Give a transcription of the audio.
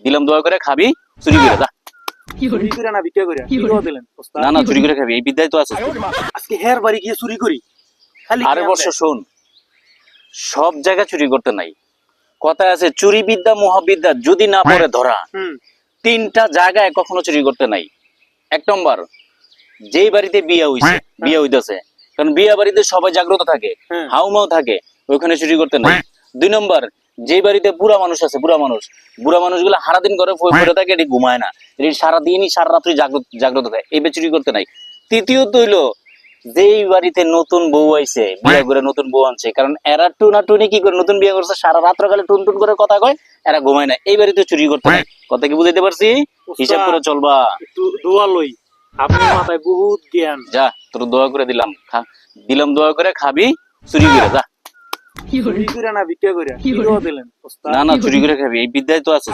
দিলাম দোয়া করে খাবি চুরি করে যা। চুরি করে না ভিক্ষা করে কি দোয়া দিলেন ওস্তাদ? না না চুরি করে খাবি, এই বিদ্যায় তো আছে। আজকে হের বাড়ি গিয়ে চুরি করি খালি আরে বর্ষ শোন, সব জায়গায় চুরি করতে নাই। কথায় আছে চুরি বিদ্যা মহাবিদ্যা যদি না পড়ে ধরা। তিনটা জায়গায় কখনো চুরি করতে নাই। এক নম্বর, যেই বাড়িতে বিয়ে হইছে, বিয়ে হইতেছে, কারণ বিয়ে বাড়িতে সবাই জাগ্রত থাকে, হাউমাউ থাকে, ওইখানে চুরি করতে নাই। দুই নম্বর, যেই বাড়িতে বুড়া মানুষ আছে, বুড়া মানুষগুলো সারাদিন ঘরে পড়ে থাকে, এটি ঘুমায় না, এটি সারাদিনই সারা রাত্রি জাগ্রত থাকে, এই চুরি করতে নাই। তৃতীয়ত হইলো, যেই বাড়িতে নতুন বউ আইছে, বিয়ে করে নতুন বউ আনছে, কারণ এরা টুনি কি করে, নতুন বিয়ে করছে, সারা রাত্র কালে টুন টুন করে কথা কয়, এরা ঘুমায় না, এই বাড়িতে চুরি করতে নাই। কথা কি বুঝাইতে পারছি? হিসাব করে চলবা। একটু দোয়া লই, আপনার মাথায় বহুত জ্ঞান। যা, তোর দোয়া করে দিলাম, দিলাম দোয়া করে খাবি চুরি করে যা। চুরি করে না ভিক্ষা করে কি দোয়া দিলেন ওস্তাদ? না না চুরি করে খাবি, এই বিদ্যায় তো আছে।